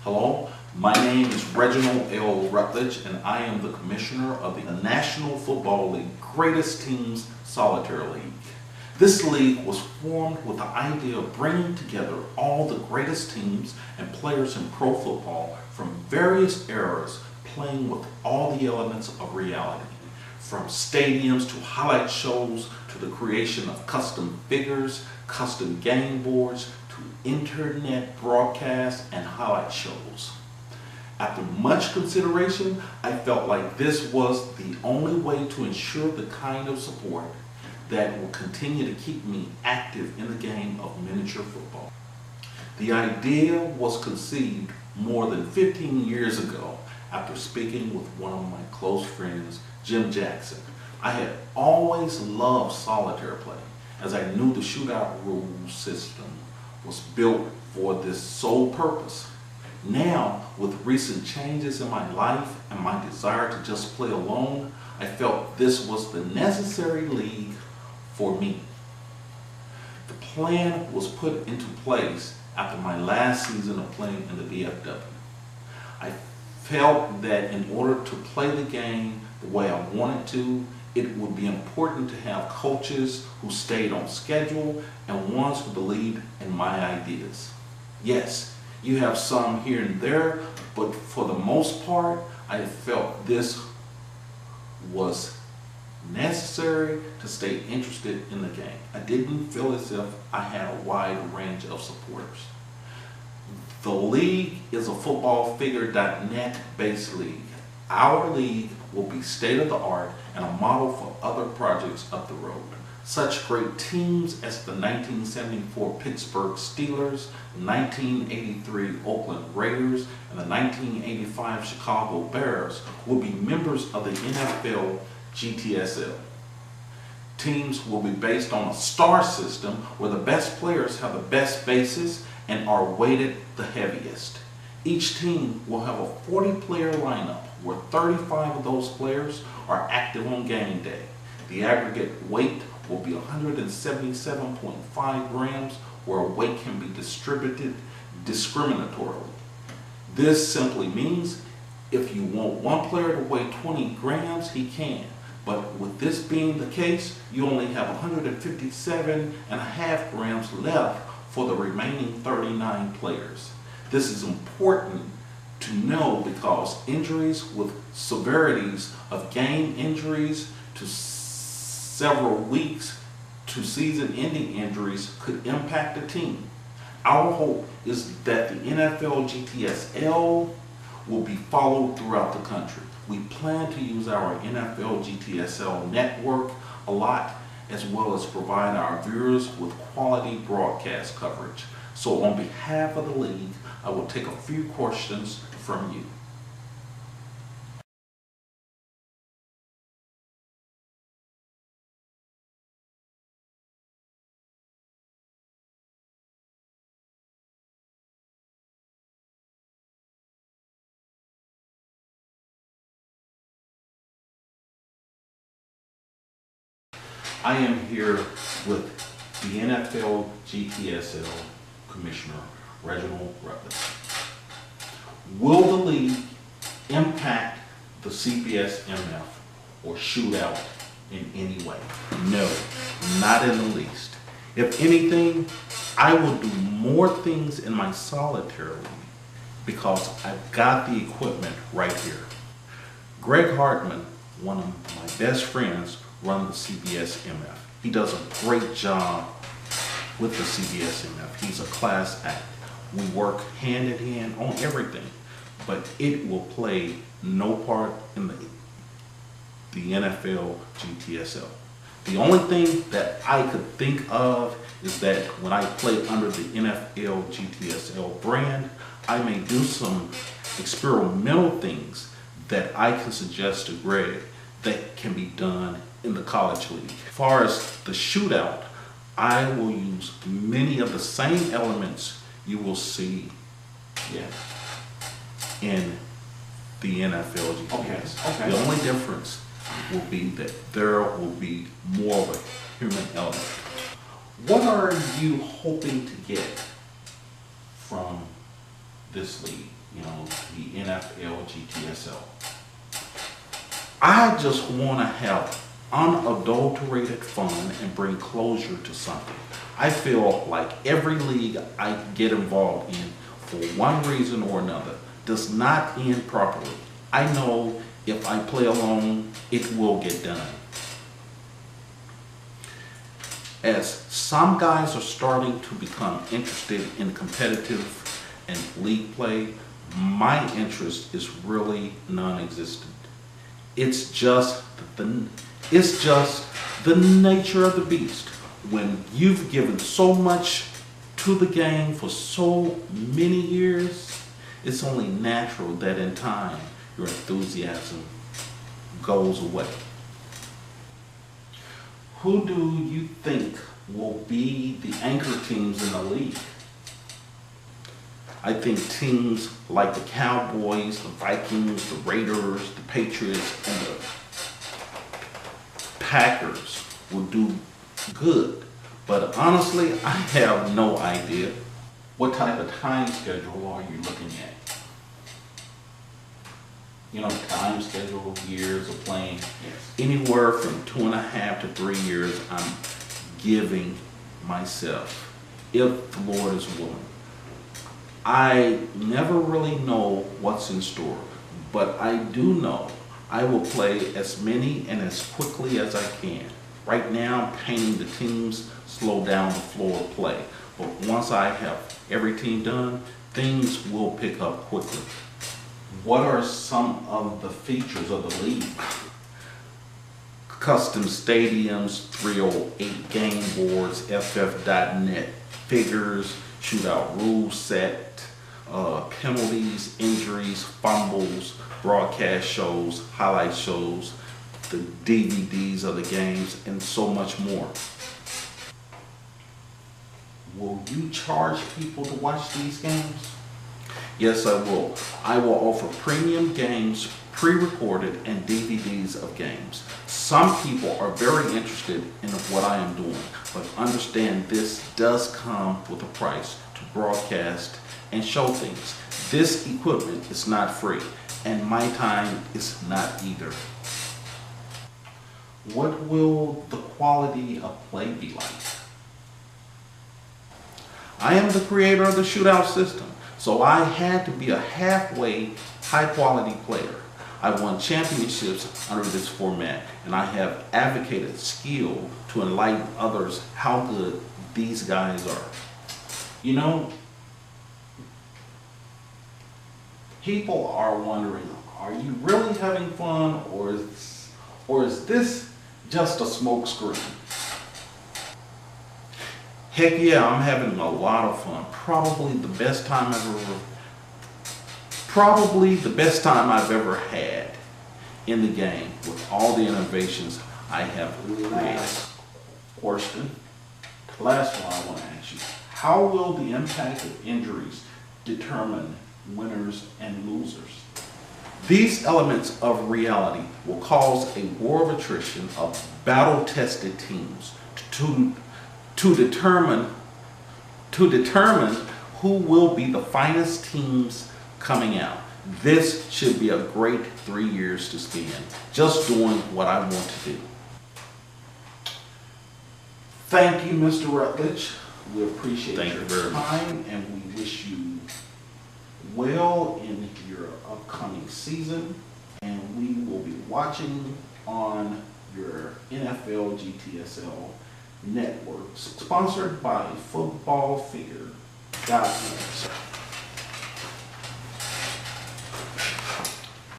Hello, my name is Reginald L. Rutledge, and I am the Commissioner of the National Football League Greatest Teams Solitaire League. This league was formed with the idea of bringing together all the greatest teams and players in pro football from various eras, playing with all the elements of reality, from stadiums to highlight shows to the creation of custom figures, custom game boards, to internet broadcasts and highlight shows. After much consideration, I felt like this was the only way to ensure the kind of support that will continue to keep me active in the game of miniature football. The idea was conceived more than 15 years ago after speaking with one of my close friends, Jim Jackson. I had always loved solitaire play, as I knew the shootout rule system was built for this sole purpose. Now, with recent changes in my life and my desire to just play alone, I felt this was the necessary league for me. The plan was put into place after my last season of playing in the VFW. I felt that in order to play the game the way I wanted to, it would be important to have coaches who stayed on schedule and ones who believed in my ideas. Yes, you have some here and there, but for the most part, I felt this was necessary to stay interested in the game. I didn't feel as if I had a wide range of supporters. The league is a footballfigure.net based league. Our league will be state-of-the-art and a model for other projects up the road. Such great teams as the 1974 Pittsburgh Steelers, the 1983 Oakland Raiders, and the 1985 Chicago Bears will be members of the NFLGTSL. Teams will be based on a star system where the best players have the best bases and are weighted the heaviest. Each team will have a 40-player lineup where 35 of those players are active on game day. The aggregate weight will be 177.5 grams, where weight can be distributed discriminatorily. This simply means if you want one player to weigh 20 grams, he can. But with this being the case, you only have 157.5 grams left for the remaining 39 players. This is important to know because injuries with severities of game injuries to several weeks to season-ending injuries could impact the team. Our hope is that the NFLGTSL will be followed throughout the country. We plan to use our NFLGTSL network a lot, as well as provide our viewers with quality broadcast coverage. So on behalf of the league, I will take a few questions from you. I am here with the NFLGTSL Commissioner, Reginald Rutledge. Will the league impact the CBS-MF or shootout in any way? No, not in the least. If anything, I will do more things in my solitaire league because I've got the equipment right here. Greg Hartman, one of my best friends, runs the CBS-MF. He does a great job with the CBS-MF. He's a class act. We work hand in hand on everything, but it will play no part in the NFL-GTSL. The only thing that I could think of is that when I play under the NFLGTSL brand, I may do some experimental things that I can suggest to Greg that can be done in the college league. As far as the shootout, I will use many of the same elements you will see in the NFLGTS. Okay. The only difference will be that there will be more of a human element. What are you hoping to get from this league? the NFLGTSL. I just want to have unadulterated fun and bring closure to something. I feel like every league I get involved in, for one reason or another, does not end properly. I know if I play alone, it will get done. As some guys are starting to become interested in competitive and league play, my interest is really non-existent. It's just the nature of the beast. When you've given so much to the game for so many years, it's only natural that in time your enthusiasm goes away. Who do you think will be the anchor teams in the league? I think teams like the Cowboys, the Vikings, the Raiders, the Patriots, and the Packers will do good. But honestly, I have no idea. What type of time schedule are you looking at? Time schedule, years of playing. Yes. Anywhere from 2.5 to 3 years I'm giving myself, if the Lord is willing. I never really know what's in store, but I do know I will play as many and as quickly as I can. Right now I'm painting the teams, slow down the floor of play. But once I have every team done, things will pick up quickly. What are some of the features of the league? Custom stadiums, 308 game boards, FF.net figures, shootout rule set, penalties, injuries, fumbles, broadcast shows, highlight shows, the DVDs of the games, and so much more. Will you charge people to watch these games? Yes, I will. I will offer premium games, pre-recorded, and DVDs of games. Some people are very interested in what I am doing, but understand this does come with a price to broadcast and show things. This equipment is not free, and my time is not either. What will the quality of play be like? I am the creator of the shootout system, so I had to be a halfway high-quality player. I won championships under this format, and I have advocated skill to enlighten others how good these guys are. People are wondering, are you really having fun, or is this just a smoke screen? Heck yeah, I'm having a lot of fun. Probably the best time I've ever had in the game with all the innovations I have created. Question. The last one I want to ask you. How will the impact of injuries determine winners and losers? These elements of reality will cause a war of attrition of battle-tested teams to determine who will be the finest teams coming out. This should be a great 3 years to spend just doing what I want to do. Thank you, Mr. Rutledge. We appreciate your time, and we wish you well in your upcoming season. And we will be watching on your NFLGTSL network, sponsored by footballfigure.net.